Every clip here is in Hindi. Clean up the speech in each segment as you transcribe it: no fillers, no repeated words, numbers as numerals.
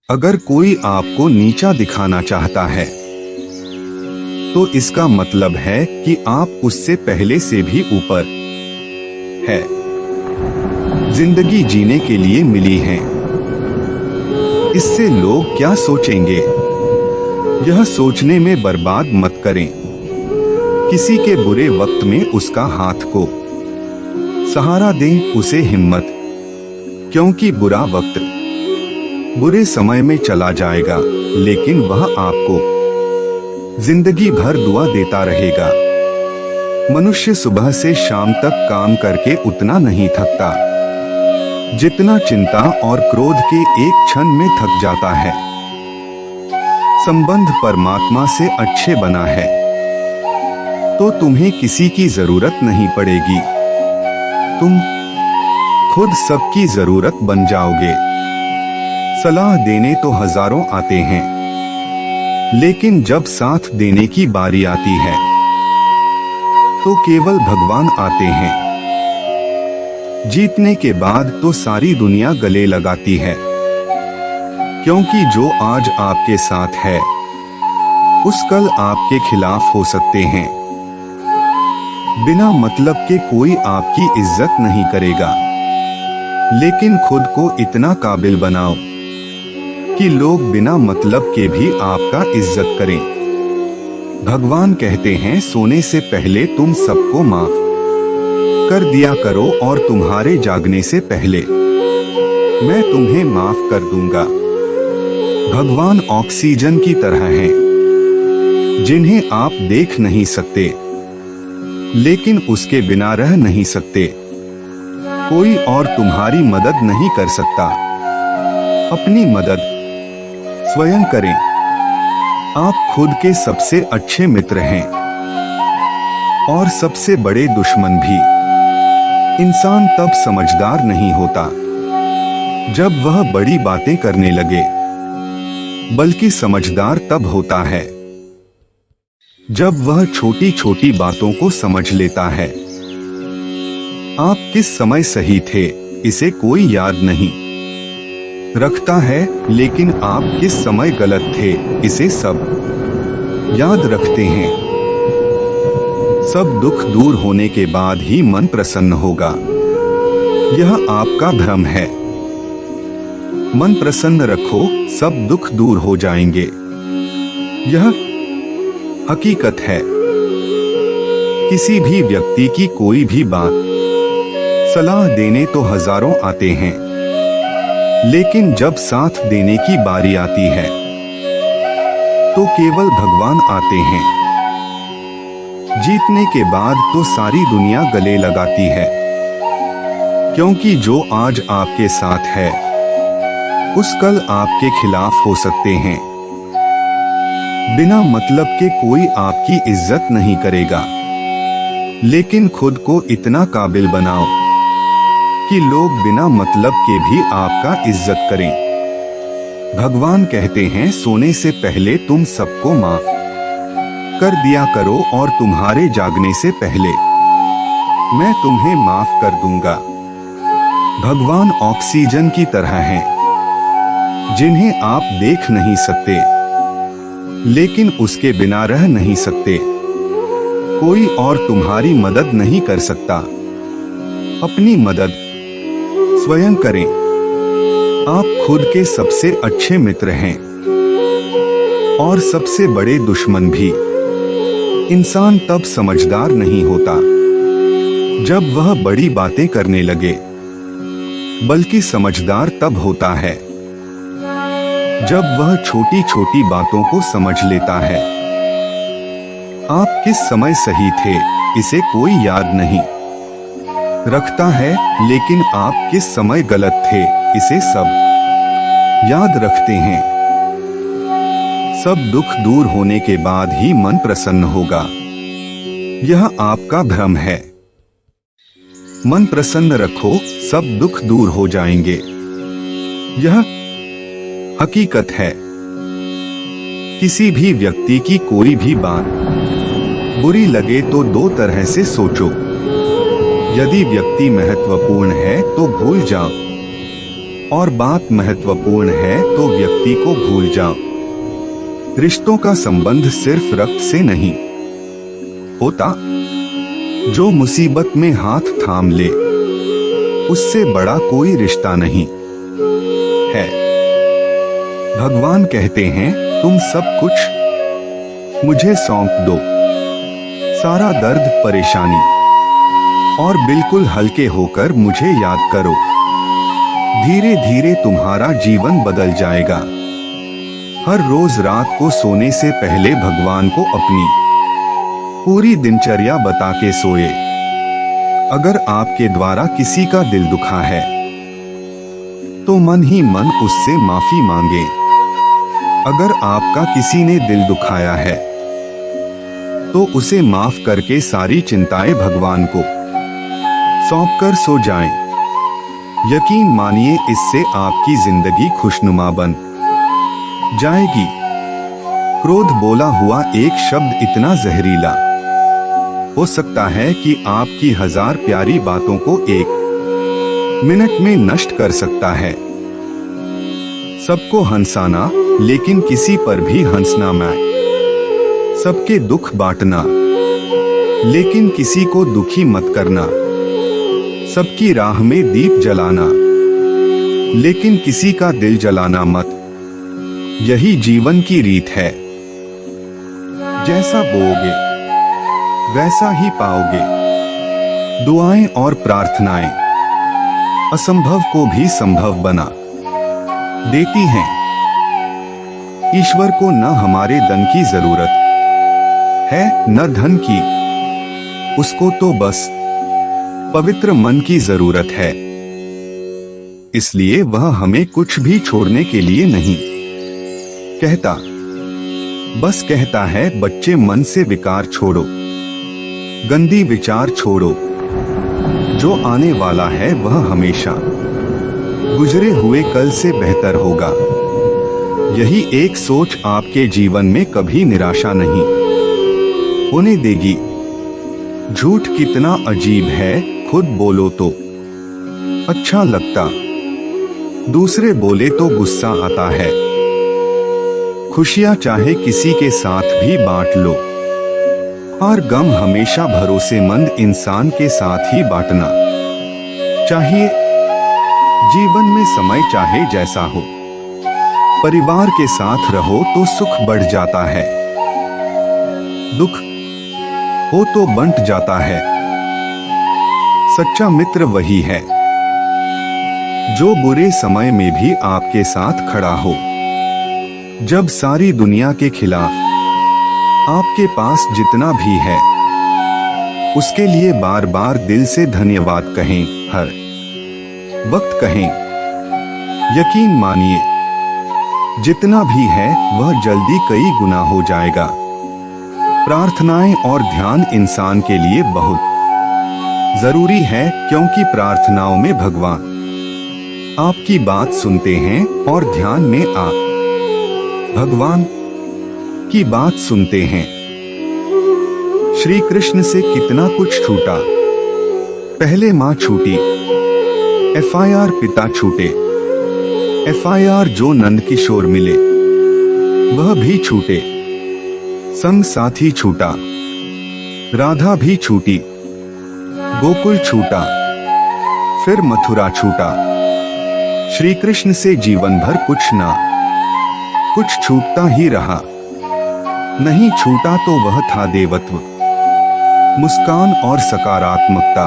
अगर कोई आपको नीचा दिखाना चाहता है तो इसका मतलब है कि आप उससे पहले से भी ऊपर है। जिंदगी जीने के लिए मिली है। इससे लोग क्या सोचेंगे, यह सोचने में बर्बाद मत करें। किसी के बुरे वक्त में उसका हाथ को सहारा दें, उसे हिम्मत, क्योंकि बुरा वक्त बुरे समय में चला जाएगा, लेकिन वह आपको जिंदगी भर दुआ देता रहेगा। मनुष्य सुबह से शाम तक काम करके उतना नहीं थकता जितना चिंता और क्रोध के एक क्षण में थक जाता है। संबंध परमात्मा से अच्छे बना है तो तुम्हें किसी की जरूरत नहीं पड़ेगी। तुम खुद सबकी जरूरत बन जाओगे। सलाह देने तो हजारों आते हैं, लेकिन जब साथ देने की बारी आती है तो केवल भगवान आते हैं। जीतने के बाद तो सारी दुनिया गले लगाती है, क्योंकि जो आज आपके साथ है उस कल आपके खिलाफ हो सकते हैं। बिना मतलब के कोई आपकी इज्जत नहीं करेगा, लेकिन खुद को इतना काबिल बनाओ कि लोग बिना मतलब के भी आपका इज्जत करें। भगवान कहते हैं, सोने से पहले तुम सबको माफ कर दिया करो और तुम्हारे जागने से पहले मैं तुम्हें माफ कर दूंगा। भगवान ऑक्सीजन की तरह हैं, जिन्हें आप देख नहीं सकते, लेकिन उसके बिना रह नहीं सकते। कोई और तुम्हारी मदद नहीं कर सकता। अपनी मदद स्वयं करें। आप खुद के सबसे अच्छे मित्र हैं और सबसे बड़े दुश्मन भी। इंसान तब समझदार नहीं होता जब वह बड़ी बातें करने लगे, बल्कि समझदार तब होता है जब वह छोटी छोटी बातों को समझ लेता है। आप किस समय सही थे इसे कोई याद नहीं रखता है, लेकिन आप किस समय गलत थे इसे सब याद रखते हैं। सब दुख दूर होने के बाद ही मन प्रसन्न होगा, यह आपका भ्रम है। मन प्रसन्न रखो, सब दुख दूर हो जाएंगे, यह हकीकत है। किसी भी व्यक्ति की कोई भी बात सलाह देने तो हजारों आते हैं, लेकिन जब साथ देने की बारी आती है तो केवल भगवान आते हैं। जीतने के बाद तो सारी दुनिया गले लगाती है, क्योंकि जो आज आपके साथ है उस कल आपके खिलाफ हो सकते हैं। बिना मतलब के कोई आपकी इज्जत नहीं करेगा, लेकिन खुद को इतना काबिल बनाओ कि लोग बिना मतलब के भी आपका इज्जत करें। भगवान कहते हैं, सोने से पहले तुम सबको माफ कर दिया करो और तुम्हारे जागने से पहले मैं तुम्हें माफ कर दूंगा। भगवान ऑक्सीजन की तरह हैं, जिन्हें आप देख नहीं सकते, लेकिन उसके बिना रह नहीं सकते। कोई और तुम्हारी मदद नहीं कर सकता। अपनी मदद स्वयं करें। आप खुद के सबसे अच्छे मित्र हैं और सबसे बड़े दुश्मन भी। इंसान तब समझदार नहीं होता जब वह बड़ी बातें करने लगे, बल्कि समझदार तब होता है जब वह छोटी छोटी बातों को समझ लेता है। आप किस समय सही थे इसे कोई याद नहीं रखता है, लेकिन आप किस समय गलत थे इसे सब याद रखते हैं। सब दुख दूर होने के बाद ही मन प्रसन्न होगा, यह आपका भ्रम है। मन प्रसन्न रखो, सब दुख दूर हो जाएंगे, यह हकीकत है। किसी भी व्यक्ति की कोई भी बात बुरी लगे तो दो तरह से सोचो। यदि व्यक्ति महत्वपूर्ण है तो भूल जाओ और बात महत्वपूर्ण है तो व्यक्ति को भूल जाओ। रिश्तों का संबंध सिर्फ रक्त से नहीं होता। जो मुसीबत में हाथ थाम ले उससे बड़ा कोई रिश्ता नहीं है। भगवान कहते हैं तुम सब कुछ मुझे सौंप दो, सारा दर्द परेशानी, और बिल्कुल हल्के होकर मुझे याद करो। धीरे धीरे तुम्हारा जीवन बदल जाएगा। हर रोज रात को सोने से पहले भगवान को अपनी पूरी दिनचर्या बता के सोए। अगर आपके द्वारा किसी का दिल दुखा है तो मन ही मन उससे माफी मांगे। अगर आपका किसी ने दिल दुखाया है तो उसे माफ करके सारी चिंताएं भगवान को सौंपकर सो जाएं। यकीन मानिए इससे आपकी जिंदगी खुशनुमा बन जाएगी। क्रोध बोला हुआ एक शब्द इतना जहरीला हो सकता है कि आपकी 1000 प्यारी बातों को 1 मिनट में नष्ट कर सकता है। सबको हंसाना लेकिन किसी पर भी हंसना मत। सबके दुख बांटना लेकिन किसी को दुखी मत करना। सबकी राह में दीप जलाना लेकिन किसी का दिल जलाना मत। यही जीवन की रीत है। जैसा बोओगे वैसा ही पाओगे। दुआएं और प्रार्थनाएं असंभव को भी संभव बना देती हैं। ईश्वर को न हमारे धन की जरूरत है न धन की, उसको तो बस पवित्र मन की जरूरत है। इसलिए वह हमें कुछ भी छोड़ने के लिए नहीं कहता, बस कहता है बच्चे मन से विकार छोड़ो, गंदी विचार छोड़ो। जो आने वाला है वह हमेशा गुजरे हुए कल से बेहतर होगा। यही एक सोच आपके जीवन में कभी निराशा नहीं होने देगी। झूठ कितना अजीब है, खुद बोलो तो अच्छा लगता, दूसरे बोले तो गुस्सा आता है। खुशियां चाहे किसी के साथ भी बांट लो, और गम हमेशा भरोसेमंद इंसान के साथ ही बांटना चाहिए। जीवन में समय चाहे जैसा हो, परिवार के साथ रहो तो सुख बढ़ जाता है, दुख हो तो बंट जाता है। सच्चा मित्र वही है जो बुरे समय में भी आपके साथ खड़ा हो। जब सारी दुनिया के खिलाफ आपके पास जितना भी है उसके लिए बार बार दिल से धन्यवाद कहें, हर वक्त कहें। यकीन मानिए जितना भी है वह जल्दी कई गुना हो जाएगा। प्रार्थनाएं और ध्यान इंसान के लिए बहुत जरूरी है, क्योंकि प्रार्थनाओं में भगवान आपकी बात सुनते हैं और ध्यान में आप भगवान की बात सुनते हैं। श्री कृष्ण से कितना कुछ छूटा। पहले माँ छूटी, FIR पिता छूटे, FIR जो नंद किशोर मिले वह भी छूटे, संग साथी छूटा, राधा भी छूटी, गोकुल छूटा, फिर मथुरा छूटा। श्री कृष्ण से जीवन भर कुछ छूटता ही रहा। नहीं छूटा तो वह था देवत्व, मुस्कान और सकारात्मकता।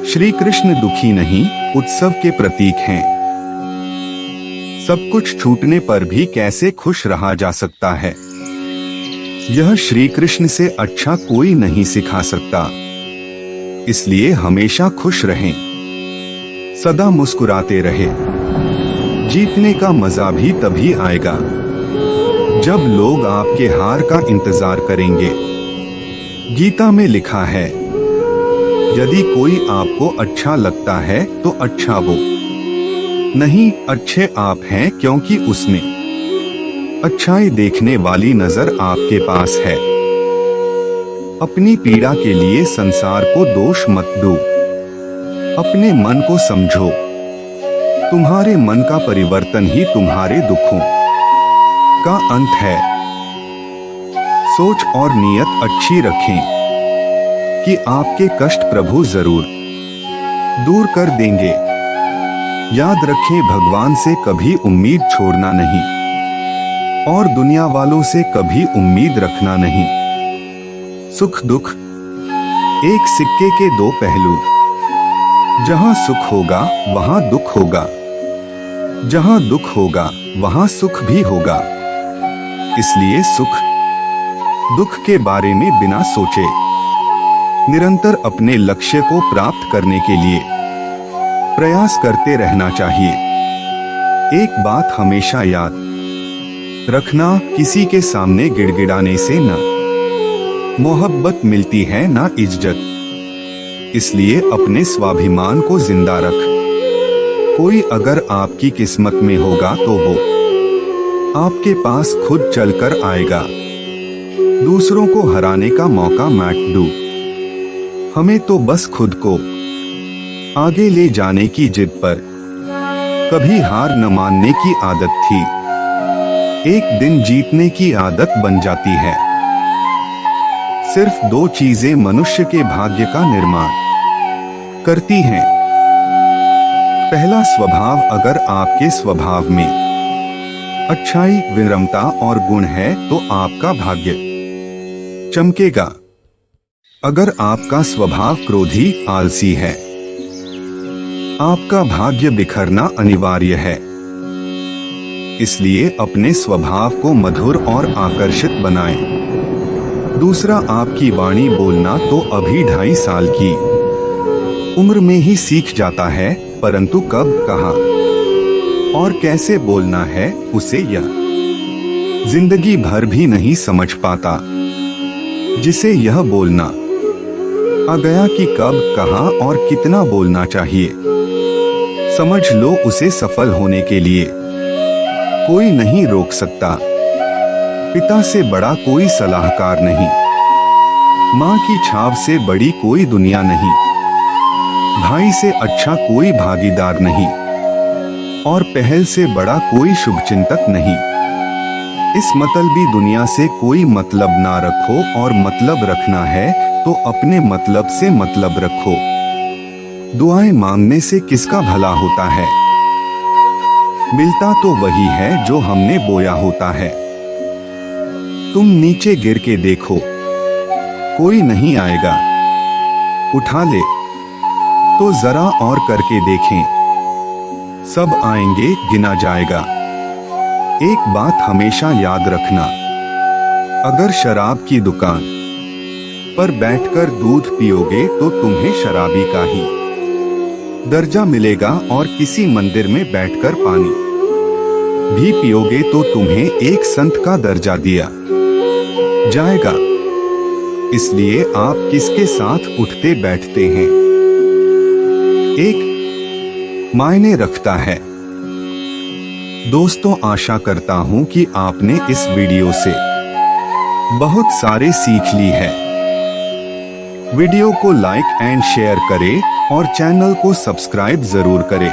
श्री कृष्ण दुखी नहीं, उत्सव के प्रतीक हैं। सब कुछ छूटने पर भी कैसे खुश रहा जा सकता है, यह श्री कृष्ण से अच्छा कोई नहीं सिखा सकता। इसलिए हमेशा खुश रहें, सदा मुस्कुराते रहे। जीतने का मजा भी तभी आएगा जब लोग आपके हार का इंतजार करेंगे। गीता में लिखा है, यदि कोई आपको अच्छा लगता है तो अच्छा वो नहीं, अच्छे आप हैं, क्योंकि उसमें अच्छाई देखने वाली नजर आपके पास है। अपनी पीड़ा के लिए संसार को दोष मत दो, अपने मन को समझो। तुम्हारे मन का परिवर्तन ही तुम्हारे दुखों का अंत है। सोच और नियत अच्छी रखें कि आपके कष्ट प्रभु जरूर दूर कर देंगे। याद रखें, भगवान से कभी उम्मीद छोड़ना नहीं और दुनिया वालों से कभी उम्मीद रखना नहीं। सुख दुख एक सिक्के के दो पहलू, जहां सुख होगा वहां दुख होगा, जहां दुख होगा वहां सुख भी होगा। इसलिए सुख दुख के बारे में बिना सोचे निरंतर अपने लक्ष्य को प्राप्त करने के लिए प्रयास करते रहना चाहिए। एक बात हमेशा याद रखना, किसी के सामने गिड़गिड़ाने से न मोहब्बत मिलती है न इज्जत। इसलिए अपने स्वाभिमान को जिंदा रख। कोई अगर आपकी किस्मत में होगा तो वो आपके पास खुद चलकर आएगा। दूसरों को हराने का मौका मत दो। हमें तो बस खुद को आगे ले जाने की जिद पर कभी हार न मानने की आदत थी। एक दिन जीतने की आदत बन जाती है। सिर्फ दो चीजें मनुष्य के भाग्य का निर्माण करती हैं। पहला स्वभाव, अगर आपके स्वभाव में अच्छाई, विनम्रता और गुण है तो आपका भाग्य चमकेगा। अगर आपका स्वभाव क्रोधी, आलसी है, आपका भाग्य बिखरना अनिवार्य है। इसलिए अपने स्वभाव को मधुर और आकर्षित बनाएं। दूसरा, आपकी वाणी बोलना तो अभी 2.5 साल की उम्र में ही सीख जाता है, परंतु कब, कहां और कैसे बोलना है उसे यह जिंदगी भर भी नहीं समझ पाता। जिसे यह बोलना आ गया कि कब, कहां और कितना बोलना चाहिए, समझ लो उसे सफल होने के लिए कोई नहीं रोक सकता। पिता से बड़ा कोई सलाहकार नहीं, माँ की छाव से बड़ी कोई दुनिया नहीं, भाई से अच्छा कोई भागीदार नहीं और पहल से बड़ा कोई शुभचिंतक नहीं। इस मतलबी दुनिया से कोई मतलब ना रखो और मतलब रखना है तो अपने मतलब से मतलब रखो। दुआएं मांगने से किसका भला होता है? मिलता तो वही है जो हमने बोया होता है। तुम नीचे गिर के देखो, कोई नहीं आएगा उठा ले, तो जरा और करके देखें, सब आएंगे, गिना जाएगा। एक बात हमेशा याद रखना, अगर शराब की दुकान पर बैठकर दूध पियोगे तो तुम्हें शराबी का ही दर्जा मिलेगा और किसी मंदिर में बैठकर पानी भी पियोगे तो तुम्हें एक संत का दर्जा दिया जाएगा। इसलिए आप किसके साथ उठते बैठते हैं एक मायने रखता है। दोस्तों, आशा करता हूं कि आपने इस वीडियो से बहुत सारे सीख ली है। वीडियो को लाइक एंड शेयर करें और चैनल को सब्सक्राइब जरूर करें।